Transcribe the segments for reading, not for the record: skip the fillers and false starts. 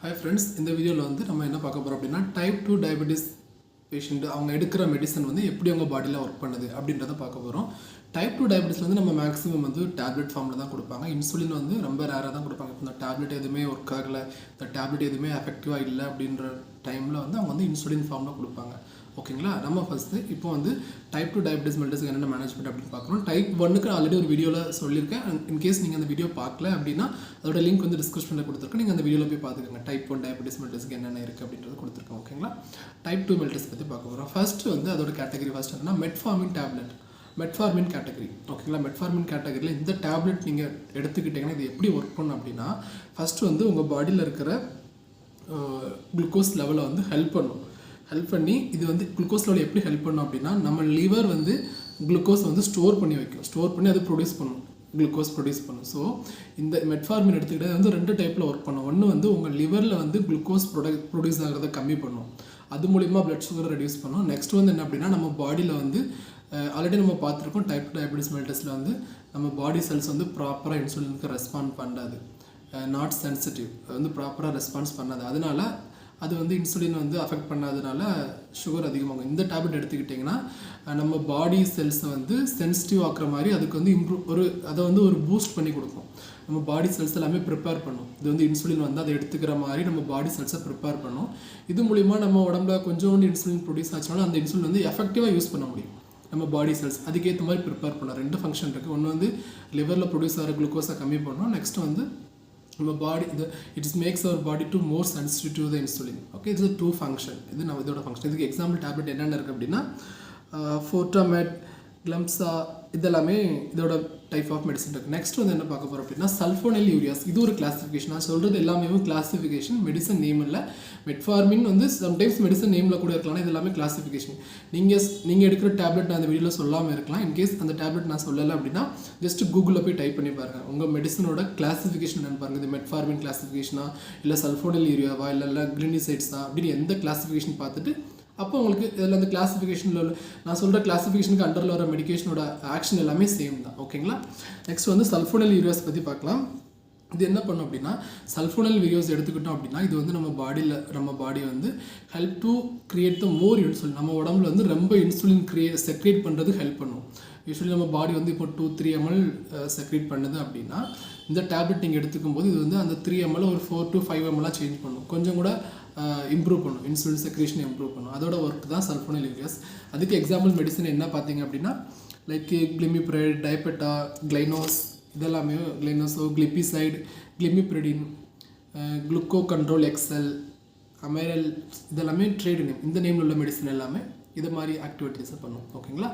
Hi friends, இந்த வீடியோவில் வந்து நம்ம என்ன பார்க்க போகிறோம் அப்படின்னா டைப் 2 டயபெட்டிஸ் பேஷண்ட் அவங்க எடுக்கிற மெடிசன் வந்து எப்படி அவங்க பாடியில் ஒர்க் பண்ணுது அப்படின்றத பார்க்க போகிறோம். டைப் 2 டயபெட்டிஸ் வந்து நம்ம மேக்ஸிமம் வந்து டேப்லெட் ஃபார்மில் தான் கொடுப்பாங்க. இன்சுலின் வந்து ரொம்ப ரேராக தான் கொடுப்பாங்க. இப்போ இந்த டேப்லெட் எதுவுமே ஒர்க் ஆகலை, இந்த டேப்லெட் எதுவுமே எஃபெக்டிவாக இல்லை அப்படின்ற டைமில் வந்து அவங்க வந்து இன்சுலின் ஃபார்மில் கொடுப்பாங்க. ஓகேங்களா, நம்ம ஃபஸ்ட்டு இப்போ வந்து டைப் 2 டயபெட்டிஸ் மெல்டஸ்க்கு என்னென்ன மேனேஜ்மெண்ட் அப்படின்னு பார்க்குறோம். டைப் 1க்கு ஆல்ரெடி ஒரு வீடியோவில் சொல்லியிருக்கேன். இன்கேஸ் நீங்கள் அந்த வீடியோ பார்க்கல அப்படின்னா அதோட லிங்க் வந்து டிஸ்கிரிப்ஷனில் கொடுத்துருக்கேன். நீங்கள் அந்த வீடியோவில் போய் பார்த்துக்கோங்க. டைப் 1 டயபெட்டிஸ் மெல்டஸ்க்கு என்னென்ன இருக்குது அப்படின்றது கொடுத்துருக்கோம். ஓகேங்களா, டைப் 2 மெல்டஸ் பற்றி பார்க்க போகிறோம். ஃபஸ்ட்டு வந்து அதோட கேட்டகரி ஃபஸ்ட் என்னன்னா மெட்ஃபார்மின் டேப்லெட், மெட்ஃபார்மின் கேட்டகரி. ஓகேங்களா, மெட்ஃபார்மின் கேட்டகரியில் இந்த டேப்லெட் நீங்கள் எடுத்துக்கிட்டிங்கன்னா இது எப்படி ஒர்க் பண்ணும் அப்படின்னா, ஃபஸ்ட்டு வந்து உங்கள் பாடியில் இருக்கிற குளுக்கோஸ் லெவலை வந்து ஹெல்ப் பண்ணி இது வந்து குளுக்கோஸ் லெவல் எப்படி ஹெல்ப் பண்ணும் அப்படின்னா, நம்ம லிவர் வந்து குளுக்கோஸ் வந்து ஸ்டோர் பண்ணி அது குளுக்கோஸ் ப்ரொடியூஸ் பண்ணும். ஸோ இந்த மெட்ஃபார்மின் எடுத்துக்கிட்டது வந்து ரெண்டு டைப்பில் ஒர்க் பண்ணும். ஒன்று வந்து உங்கள் லிவரில் வந்து குளுக்கோஸ் ப்ரொடியூஸ் ஆகிறத கம்மி பண்ணும், அது மூலிமா பிளட் சுகரை ரெடியூஸ் பண்ணும். நெக்ஸ்ட் வந்து என்ன அப்படின்னா, நம்ம பாடியில் வந்து ஆல்ரெடி நம்ம பார்த்துருக்கோம் டைப் 2 டயபெட்டிஸ் மெல்டஸில் வந்து நம்ம பாடி செல்ஸ் வந்து ப்ராப்பராக இன்சுலினுக்கு ரெஸ்பாண்ட் பண்ணாது, நாட் சென்சிட்டிவ், வந்து ப்ராப்பராக ரெஸ்பான்ஸ் பண்ணாது. அதனால அது வந்து இன்சுலின் வந்து அஃபெக்ட் பண்ணாதனால சுகர் அதிகமாகும். இந்த டேப்லெட் எடுத்துக்கிட்டிங்கன்னா நம்ம பாடி செல்ஸை வந்து சென்சிட்டிவ் ஆக்குற மாதிரி அதுக்கு வந்து அதை வந்து ஒரு பூஸ்ட் பண்ணி கொடுக்கும். நம்ம பாடி செல்ஸ் எல்லாமே ப்ரிப்பேர் பண்ணும். இது வந்து இன்சுலின் வந்து அதை எடுத்துக்கிற மாதிரி நம்ம பாடி செல்ஸை ப்ரிப்பேர் பண்ணும். இது மூலிமா நம்ம உடம்புல கொஞ்சோண்டு இன்சுலின் ப்ரொடியூஸ் ஆச்சுனாலும் அந்த இன்சுலின் வந்து எஃபெக்டிவாக யூஸ் பண்ண முடியும். நம்ம பாடி செல்ஸ் அதுக்கேற்ற மாதிரி ப்ரிப்பேர் பண்ணோம். ரெண்டு ஃபங்க்ஷன் இருக்குது. ஒன்று வந்து லிவரில் ப்ரொடியூஸ் ஆகிற குளுக்கோஸை கம்மி பண்ணோம். நெக்ஸ்ட் வந்து நம்ம body it makes our body to more sensitive to the insulin. Okay, இது டூ ஃபங்க்ஷன். இது நம்ம இதோட ஃபங்க்ஷன். இதுக்கு எக்ஸாம்பிள் டேப்லெட் என்னென்ன இருக்குது அப்படின்னா ஃபோர்டாமெட், கிளம்ஸா, இதெல்லாமே இதோட டைப் ஆஃப் மெடிசன் இருக்குது. நெக்ஸ்ட் வந்து என்ன பார்க்க போகிறோம் அப்படின்னா சல்ஃபோனைல் யூரியாஸ். இது ஒரு கிளாஸிஃபிகேஷன். நான் சொல்கிறது எல்லாமே கிளாஸிஃபிகேஷன், மெடிசன் நேம் இல்லை. மெட்ஃபார்மின் வந்து சம்டைம்ஸ் மெடிசன் நேமில் கூட இருக்கலாம். இது எல்லாமே கிளாஸிஃபிகேஷன். நீங்கள் எடுக்கிற டேப்லெட் நான் அந்த வீடியோவில் சொல்லாமல் இருக்கலாம். இன்கேஸ் அந்த டேப்லெட் நான் சொல்லலை அப்படின்னா ஜஸ்ட் கூகுளில் போய் டைப் பண்ணி பாருங்கள். உங்கள் மெடிசனோட கிளாஸிஃபிகேஷன் என்னென்னு பாருங்கள். இது மெட்ஃபார்மின் கிளாஸிஃபிகேஷனா, இல்லை சல்ஃபோனைல் யூரியாவா, இல்லை கிளினிசைட்ஸா அப்படின்னு எந்த கிளாஸிஃபிகேஷன் பார்த்துட்டு அப்போ உங்களுக்கு இதில் அந்த கிளாஸிஃபிகேஷனில் நான் சொல்கிற கிளாஸிஃபிகேஷனுக்கு அண்டரில் வர மெடிக்கேஷனோட ஆக்ஷன் எல்லாமே சேம் தான். ஓகேங்களா, நெக்ஸ்ட் வந்து சல்ஃபோனைல் யூரியாஸ் பற்றி பார்க்கலாம். இது என்ன பண்ணும் அப்படின்னா, சல்ஃபோனைல் வீடியோஸ் எடுத்துக்கிட்டோம் அப்படின்னா இது வந்து நம்ம பாடி வந்து help to create the more insulin. நம்ம உடம்புல வந்து ரொம்ப இன்சுலின் செக்ரேட் பண்ணுறது ஹெல்ப் பண்ணும். யூஸ்வலி நம்ம பாடி வந்து இப்போ 2-3 ml செக்ரேட் பண்ணுது அப்படின்னா இந்த டேப்லெட் நீங்கள் எடுத்துக்கும் போது இது வந்து அந்த 3 ml ஒரு 4-5 ml சேஞ்ச் பண்ணும். கொஞ்சம் கூட இம்ப்ரூவ் பண்ணும், இன்சுலின் செக்ரேஷனை இம்ப்ரூவ் பண்ணும். அதோட ஒர்க் தான் சல்ஃபோனைல் யூரியாஸ். அதுக்கு எக்ஸாம்பிள் மெடிசன் என்ன பார்த்தீங்க அப்படின்னா லைக் கிளிமிப்ரைட், டைபெட்டா, கிளைனோஸ், இதெல்லாமே கிளைனோஸோ, கிளிபிசைடு, கிளிமிப்ரிடின், குளுக்கோ கண்ட்ரோல் எக்ஸல், அமைரல், இதெல்லாமே ட்ரேடு நேம். இந்த நேமில் உள்ள மெடிசன் எல்லாமே இது மாதிரி ஆக்டிவிட்டீஸை பண்ணும். ஓகேங்களா,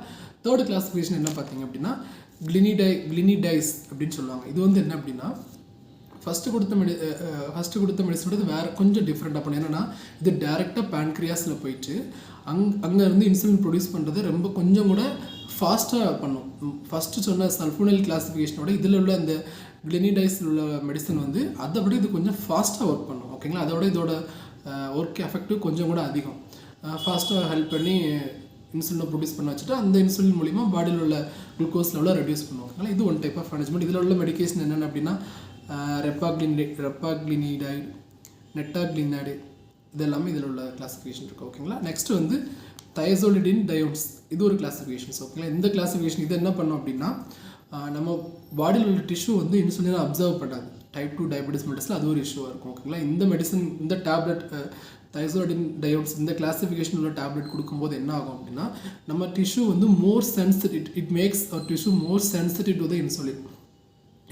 தேர்டு கிளாஸிஃபிகேஷன் என்ன பார்த்தீங்க அப்படின்னா கிளினிடைஸ் அப்படின்னு சொல்லுவாங்க. இது வந்து என்ன அப்படின்னா ஃபஸ்ட்டு கொடுத்த மெடிசனோட இது வேறு கொஞ்சம் டிஃப்ரெண்ட்டாக பண்ணும். என்னென்னா இது டேரெக்டாக பேன்க்ரியாஸில் போயிட்டு அங்கே இருந்து இன்சுலின் ப்ரொடியூஸ் பண்ணுறது ரொம்ப கொஞ்சம் கூட ஃபாஸ்ட்டாக பண்ணும். ஃபஸ்ட்டு சொன்ன சல்ஃபோனைல் கிளாஸிஃபிகேஷனோட இதில் உள்ள அந்த கிளினிடைஸில் உள்ள மெடிசன் வந்து அதை விட இது கொஞ்சம் ஃபாஸ்ட்டாக ஒர்க் பண்ணும். ஓகேங்களா, அதோட இதோட ஒர்க் எஃபெக்டிவ் கொஞ்சம் கூட அதிகம். ஃபாஸ்ட்டாக ஹெல்ப் பண்ணி இன்சுலினை ப்ரொடியூஸ் பண்ண வச்சுட்டு அந்த இன்சுலின் மூலிமா பாடியில் உள்ள குளுக்கோஸ் லெவலை ரெடியூஸ் பண்ணுவோம். ஓகேங்களா, இது ஒன் டைப் ஆஃப் மேனேஜ்மெண்ட். இதில் உள்ள மெடிக்கேஷன் என்னென்ன அப்படின்னா ரெப்பாக்ளினிடைடு, நெட்டாக்ளினைடு, இதெல்லாமே இதில் உள்ள கிளாஸிஃபிகேஷன் இருக்குது. ஓகேங்களா, நெக்ஸ்ட் வந்து தயசோலிடின் டயோட்ஸ். இது ஒரு கிளாஸிஃபிகேஷன்ஸ். ஓகேங்களா, இந்த கிளாஸிஃபிகேஷன் இது என்ன பண்ணோம் அப்படின்னா நம்ம பாடியில் உள்ள டிஷ்யூ வந்து இன்சுலினை அப்சர்வ் பண்ணாது. டைப் 2 டயபெட்டிஸ் மெடிசனில் அது ஒரு இஷ்யூவாக இருக்கும். ஓகேங்களா, இந்த மெடிசன் இந்த டேப்லெட் தயசோலிடின் டயோட்ஸ் இந்த கிளாஸிஃபிகேஷன் உள்ள டேப்லெட் கொடுக்கும்போது என்ன ஆகும் அப்படின்னா நம்ம டிஷ்யூ வந்து more sensitive, it makes our tissue more sensitive to the insulin.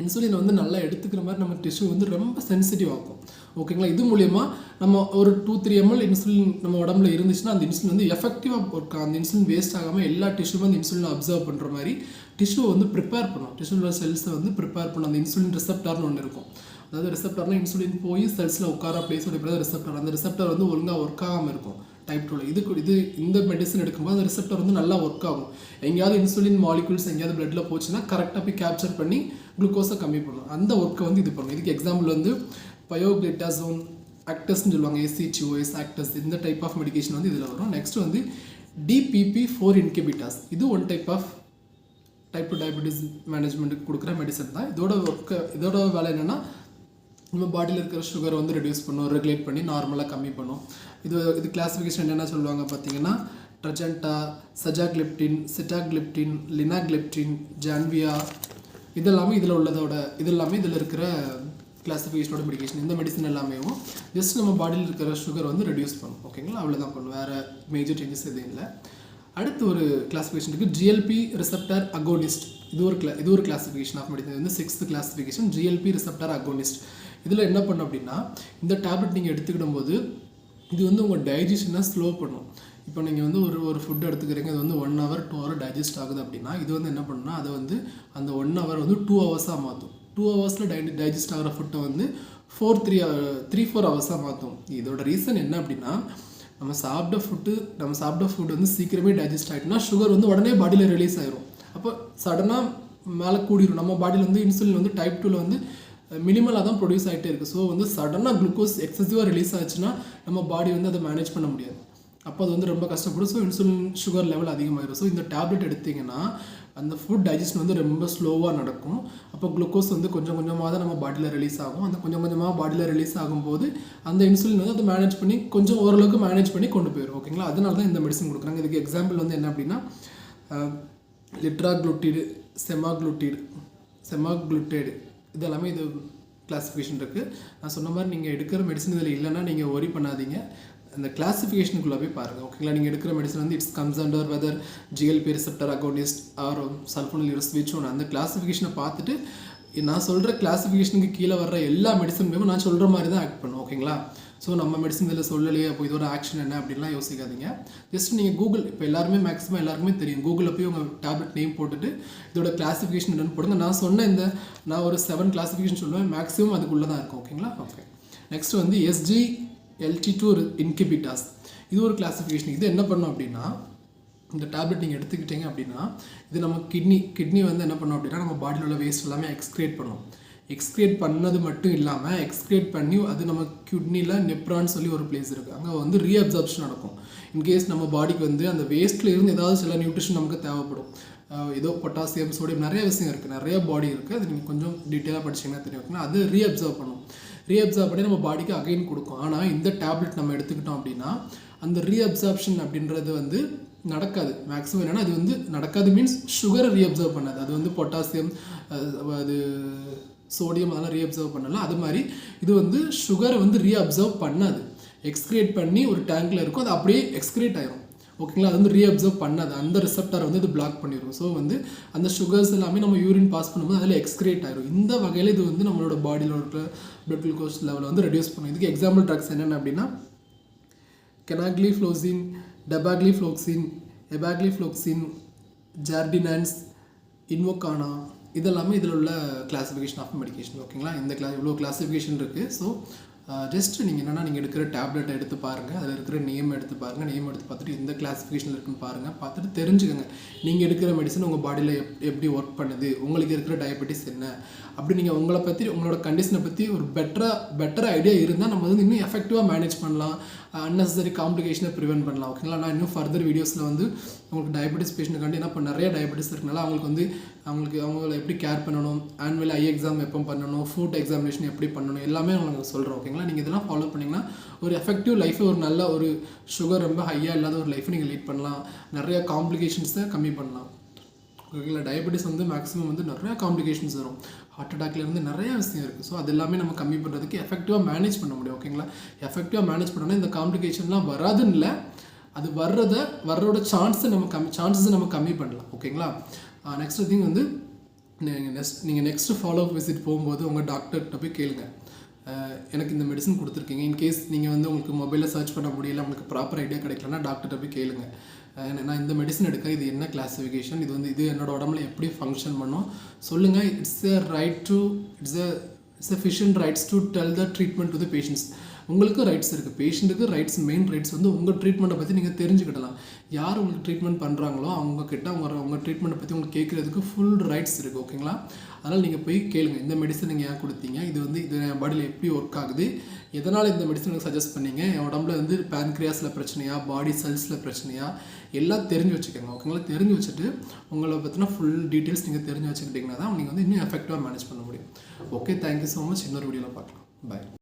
இன்சுலினை வந்து நல்லா எடுத்துக்கிற மாதிரி நம்ம டிஷ்யூ வந்து ரொம்ப சென்சிட்டிவ் ஆகும். ஓகேங்களா, இது மூலயமா நம்ம ஒரு 2-3 ml இன்சுலின் நம்ம உடம்புல இருந்துச்சுன்னா அந்த இன்சுலின் வந்து எஃபெக்டிவாக ஒர்க், அந்த இன்சுலின் வேஸ்ட் ஆகாமல் எல்லா டிஷ்யூவும் அந்த இன்சுலினை அப்சர்வ் பண்ணுற மாதிரி டிஷ்யூ வந்து ப்ரிப்பேர் பண்ணும். டிஷ்யூவில் செல்ஸை வந்து ப்ரிப்பேர் பண்ணும். அந்த இன்சுலின் ரிசெப்டார்னு ஒன்று இருக்கும். அதாவது ரிசெப்டார்னா இன்சுலின் போய் செல்ஸில் உட்கார பிளேஸோட பேர் ரிசெப்டார். அந்த ரிசெப்டார் வந்து ஒழுங்காக ஒர்க் ஆகாமல் இருக்கும் டைப் 2ல. இது இந்த மெடிசன் எடுக்கும்போது அந்த ரிசெப்டார் வந்து நல்லா ஒர்க் ஆகும். எங்கேயாவது இன்சுலின் மாலிகுல்ஸ் எங்கேயாவது பிளட்டில் போச்சுன்னா கரெக்டாக போய் கேப்சர் பண்ணி குளுக்கோஸை கம்மி பண்ணும். அந்த ஒர்க்கை வந்து இது பண்ணும். இதுக்கு எக்ஸாம்பிள் வந்து பயோக்ளிட்டாசோன், ஆக்டஸ்ன்னு சொல்லுவாங்க, ACTOS, ஆக்டஸ், இந்த டைப் ஆஃப் மெடிக்கேஷன் வந்து இதில் வரும். நெக்ஸ்ட் வந்து DPP-4 இன்ஹிபிட்டாஸ். இது one type of type 2 diabetes மேனேஜ்மெண்ட்டுக்கு கொடுக்குற மெடிசன் தான். இதோட வேலை என்னென்னா நம்ம பாடியில் இருக்கிற சுகரை வந்து ரெடியூஸ் பண்ணும், ரெகுலேட் பண்ணி நார்மலாக கம்மி பண்ணும். இது கிளாஸிஃபிகேஷன் என்னென்ன சொல்லுவாங்க பார்த்தீங்கன்னா, ட்ரஜென்டா, சஜாக்லிப்டின், சிட்டாக்லிப்டின், லினாக்லிப்டின், ஜான்வியா, இதெல்லாமே இதில் இருக்கிற கிளாஸிஃபிகேஷனோட மெடிக்கேஷன். இந்த மெடிசன் எல்லாமே ஜஸ்ட் நம்ம பாடியில் இருக்கிற சுகர் வந்து ரெடியூஸ் பண்ணும். ஓகேங்களா, அவ்வளோதான் பண்ணும், வேறு மேஜர் சேஞ்சஸ் எதுவும் இல்லை. அடுத்து ஒரு கிளாஸிஃபிகேஷன் இருக்குது, ஜிஎல்பி ரிசெப்டார் அகோனிஸ்ட். இது ஒரு கிளாஸிஃபிகேஷன் ஆஃப் மெடிசன். இது வந்து 6th classification, GLP receptor agonist. இதில் என்ன பண்ணும் அப்படின்னா, இந்த டேப்லெட் நீங்கள் எடுத்துக்கிடும் போது இது வந்து உங்கள் டைஜஷனை ஸ்லோ பண்ணும். இப்போ நீங்கள் வந்து ஒரு ஃபுட் எடுத்துக்கிறீங்க, அது வந்து 1 hour 2 hour டைஜஸ்ட் ஆகுது அப்படின்னா, இது வந்து என்ன பண்ணுன்னா அதை வந்து அந்த 1 hour வந்து 2 hours மாற்றும். 2 hours டைஜஸ்ட் ஆகிற ஃபுட்டை வந்து 3-4 hours மாற்றும். இதோட ரீசன் என்ன அப்படின்னா, நம்ம சாப்பிட்ட ஃபுட்டு வந்து சீக்கிரமே டைஜஸ்ட் ஆகிட்டுனா சுகர் வந்து உடனே பாடியில் ரிலீஸ் ஆகிரும். அப்போ சடனாக மேலே கூடிரும். நம்ம பாடியில் வந்து இன்சுலின் வந்து டைப் 2ல் வந்து மினிமலாக தான் ப்ரொடியூஸ் ஆகிட்டே இருக்குது. ஸோ வந்து சடனாக குளுக்கோஸ் எக்ஸசிவாக ரிலீஸ் ஆச்சுன்னா நம்ம பாடி வந்து அதை மேனேஜ் பண்ண முடியாது. அப்போ அது வந்து ரொம்ப கஷ்டப்படும். ஸோ இன்சுலின் சுகர் லெவல் அதிகமாகிடும். ஸோ இந்த டேப்லெட் எடுத்திங்கன்னா அந்த ஃபுட் டைஜஷன் வந்து ரொம்ப ஸ்லோவாக நடக்கும். அப்போ குளுக்கோஸ் வந்து கொஞ்சம் கொஞ்சமாக தான் நம்ம பாடியில் ரிலீஸ் ஆகும். அந்த கொஞ்சம் கொஞ்சமாக பாடியில் ரிலீஸ் ஆகும்போது அந்த இன்சுலின் வந்து அதை மேனேஜ் பண்ணி கொஞ்சம் ஓரளவுக்கு மேனேஜ் பண்ணி கொண்டு போயிடும். ஓகேங்களா, அதனால தான் இந்த மெடிசன் கொடுக்குறாங்க. இதுக்கு எக்ஸாம்பிள் வந்து என்ன அப்படின்னா, லிட்ராக்ளூட்டிடு, செமாக்ளூட்டேடு, இதெல்லாமே இது கிளாஸிஃபிகேஷன் இருக்குது. நான் சொன்ன மாதிரி நீங்கள் எடுக்கிற மெடிசன் இதில் இல்லைன்னா நீங்கள் ஒரி பண்ணாதீங்க, அந்த கிளாஸிஃபிகேஷனுக்குள்ளே போய் பாருங்கள். ஓகேங்களா, நீங்கள் எடுக்கிற மெடிசன் வந்து it's comes under whether GLP receptor agonist or sulfonyl which ஒன்று, அந்த கிளாஸிஃபிகேஷனை பார்த்துட்டு நான் சொல்கிற கிளாஸிஃபிகேஷனுக்கு கீழே வர்ற எல்லா மெடிசனுமே நான் சொல்கிற மாதிரி தான் ஆக்ட் பண்ணும். ஓகேங்களா, ஸோ நம்ம மெடிசன் இதில் சொல்லலையே, அப்போ இதோட ஆக்ஷன் என்ன அப்படின்லாம் யோசிக்காதீங்க. ஜஸ்ட் நீங்கள் கூகுள், இப்போ மேக்ஸிமம் எல்லாருக்குமே தெரியும், கூகுளில் போய் உங்கள் டேப்லெட் நேம் போட்டுட்டு இதோட கிளாஸிஃபிகேஷன் என்னென்னு போடுங்க. நான் ஒரு 7 கிளாஸிஃபிகேஷன் சொல்லுவேன், மேக்ஸிமம் அதுக்குள்ளே தான் இருக்கும். ஓகேங்களா, ஓகே. நெக்ஸ்ட் வந்து SGLT2 இன்ஹிபிட்டாஸ். இது ஒரு கிளாஸிஃபிகேஷன். இது என்ன பண்ணும் அப்படின்னா, இந்த டேப்லெட் நீங்கள் எடுத்துக்கிட்டீங்க அப்படின்னா இது நம்ம கிட்னி வந்து என்ன பண்ணும் அப்படின்னா, நம்ம பாடியில் உள்ள வேஸ்ட் எல்லாமே எக்ஸ்க்ரேட் பண்ணும். எக்ஸ்க்ரேட் பண்ணது மட்டும் இல்லாமல் எக்ஸ்க்ரேட் பண்ணி அது நம்ம கிட்னியில் நெப்ரான்னு சொல்லி ஒரு பிளேஸ் இருக்குது, அங்கே வந்து ரீஅப்சார்ப்ஷன் நடக்கும். இன்கேஸ் நம்ம பாடிக்கு வந்து அந்த வேஸ்ட்டில் இருந்து ஏதாவது சில நியூட்ரிஷன் நமக்கு தேவைப்படும். ஏதோ பொட்டாசியம், சோடியம், நிறைய விஷயம் இருக்குது, நிறைய பாடி இருக்குது. அது நீங்கள் கொஞ்சம் டீட்டெயிலாக படிச்சிங்கன்னா தெரியும். ஓகேங்களா, அது ரீஅப்சர்வ் பண்ணும். ரீஅப்சர்வ் பண்ணி நம்ம பாடிக்கு அகைன் கொடுக்கும். ஆனால் இந்த டேப்லெட் நம்ம எடுத்துக்கிட்டோம் அப்படின்னா அந்த ரீஅப்சார்ப்ஷன் அப்படின்றது வந்து நடக்காது. மேக்ஸிமம் என்னென்னா அது வந்து நடக்காது மீன்ஸ் சுகரை ரீஅப்சர்வ் பண்ணாது. அது வந்து பொட்டாசியம், அது சோடியம் அதெல்லாம் ரீஅப்சர்வ் பண்ணலாம். அது மாதிரி இது வந்து சுகரை வந்து ரீஅப்சர்வ் பண்ணாது. எக்ஸ்க்ரேட் பண்ணி ஒரு டேங்க்கில் இருக்கும், அது அப்படியே எக்ஸ்க்ரேட் ஆயிரும். ஓகேங்களா, அது வந்து ரீஅப்சர்வ் பண்ணாது. அந்த ரிசெப்டாரை வந்து இது பிளாக் பண்ணிடும். ஸோ வந்து அந்த சுகர்ஸ் எல்லாமே நம்ம யூரின் பாஸ் பண்ணும்போது அதில் எக்ஸ்க்ரேட் ஆயிரும். இந்த வகையில் இது வந்து நம்மளோட பாடியில் இருக்கிற பிளட் குளுக்கோஸ் லெவலை வந்து ரெடியூஸ் பண்ணும். இதுக்கு எக்ஸாம்பிள் ட்ரக்ஸ் என்னென்ன அப்படின்னா, கெனாக்ளிஃப்ளோக்சின், டெபாக்ளிஃப்ளோக்சின், எபாக்ளிஃப்ளோக்சின், ஜார்டினான்ஸ், இன்வோகானா, இதெல்லாமே இதில் உள்ள கிளாஸிஃபிகேஷன் ஆஃப் மெடிக்கேஷன். ஓகேங்களா, இவ்வளோ கிளாஸிஃபிகேஷன் இருக்குது. ஸோ ஜஸ்ட் நீங்கள் என்னென்னா நீங்கள் எடுக்கிற டேப்லெட்டை எடுத்து பாருங்கள், அதில் இருக்கிற நேம் எடுத்து பாருங்கள். நேம் எடுத்து பார்த்துட்டு எந்த கிளாஸிஃபிகேஷனில் இருக்குன்னு பாருங்கள். பார்த்துட்டு தெரிஞ்சுக்கோங்க நீங்கள் எடுக்கிற மெடிசன் உங்கள் பாடியில் எப்படி ஒர்க் பண்ணுது, உங்களுக்கு இருக்கிற டயபெட்டிஸ் என்ன, அப்படி நீங்கள் உங்களை பற்றி உங்களோட கண்டிஷனை பற்றி ஒரு பெட்டர் ஐடியா இருந்தால் நம்ம வந்து இன்னும் எஃபெக்டிவாக மேனேஜ் பண்ணலாம், அன்னெசரி காம்ப்ளிகேஷனை ப்ரிவென்ட் பண்ணலாம். ஓகேங்களா, நான் இன்னும் ஃபர்தர் வீடியோஸில் வந்து உங்களுக்கு டயபெட்டிஸ் பேஷண்ட்டுக்காண்டி என்ன இப்போ நிறைய டயபெட்டிஸ் இருக்கனால அவங்கள எப்படி கேர் பண்ணணும், ஆனுவல் ஐ எக்ஸாம் எப்போ பண்ணணும், ஃபுட் எக்ஸாமினேஷன் எப்படி பண்ணணும், எல்லாமே உங்களுக்கு சொல்கிறோம். ஓகேங்களா, நீங்கள் இதெல்லாம் ஃபாலோ பண்ணிங்கன்னா ஒரு எஃபெக்டிவ் லைஃபை, ஒரு நல்ல ஒரு சுகர் ரொம்ப ஹையாக இல்லாத ஒரு லைஃப்பை நீங்கள் லீட் பண்ணலாம். நிறைய காம்ப்ளிகேஷன்ஸை கம்மி பண்ணலாம். ஓகேங்களா, டயபெட்டிஸ் வந்து மேக்ஸிமம் வந்து நிறையா காம்ப்ளிகேஷன்ஸ் வரும். ஹார்ட் அட்டாக்லேருந்து நிறையா விஷயம் இருக்குது. ஸோ அது எல்லாமே நம்ம கம்மி பண்ணுறதுக்கு எஃபெக்டிவாக மேனேஜ் பண்ண முடியும். ஓகேங்களா, எஃபெக்டிவாக மேனேஜ் பண்ணோன்னா இந்த காம்ப்ளிகேஷன்லாம் வராதுன்னு இல்லை, அது வர்றோட சான்ஸை நம்ம கம்மி பண்ணலாம். ஓகேங்களா, நெக்ஸ்ட் திங் வந்து நீங்கள் நெக்ஸ்ட்டு ஃபாலோ அப் விசிட் போகும்போது உங்கள் டாக்டர்கிட்ட போய் கேளுங்க, எனக்கு இந்த மெடிசன் கொடுத்துருக்கீங்க. இன்கேஸ் நீங்கள் வந்து உங்களுக்கு மொபைலில் சர்ச் பண்ண முடியல, உங்களுக்கு ப்ராப்பர் ஐடியா கிடைக்கலன்னா டாக்டர்கிட்ட போய் கேளுங்க, நான் இந்த மெடிசன் எடுக்கிறேன், இது என்ன கிளாஸிஃபிகேஷன், இது என்னோட உடம்புல எப்படி ஃபங்க்ஷன் பண்ணும் சொல்லுங்கள். It's sufficient rights to tell the treatment to the patients. உங்களுக்கு ரைட்ஸ் இருக்குது, பேஷண்ட்டுக்கு ரைட்ஸ், மெயின் ரைட்ஸ் வந்து உங்கள் ட்ரீட்மெண்ட்டை பற்றி நீங்கள் தெரிஞ்சுக்கிடலாம். யார் உங்களுக்கு ட்ரீட்மெண்ட் பண்ணுறாங்களோ அவங்கக்கிட்ட உங்கள் ட்ரீட்மெண்ட்டை பற்றி உங்களுக்கு கேட்குறதுக்கு ஃபுல் ரைட்ஸ் இருக்குது. ஓகேங்களா, அதனால் நீங்கள் போய் கேளுங்க, இந்த மெடிசன் நீங்கள் ஏன் கொடுத்தீங்க, இது என் பாடியில் எப்படி ஒர்க் ஆகுது, எதனால் இந்த மெடிசன் எனக்கு சஜஸ்ட் பண்ணீங்க, என் உடம்புல வந்து பேன்க்ரியாஸில் பிரச்சனையா, பாடி செல்ஸில் பிரச்சனையா, எல்லாம் தெரிஞ்சு வச்சுக்கோங்க. ஓகேங்களா, தெரிஞ்சு வச்சுட்டு உங்களை பற்றின ஃபுல் டீட்டெயில்ஸ் நீங்கள் தெரிஞ்சு வச்சுக்கிட்டிங்கன்னா தான் நீங்கள் வந்து இன்னும் எஃபெக்டிவாக மேனேஜ் பண்ண முடியும். Okay, thank you so much. இன்னொரு வீடியோவில் பார்க்கலாம். பாய்.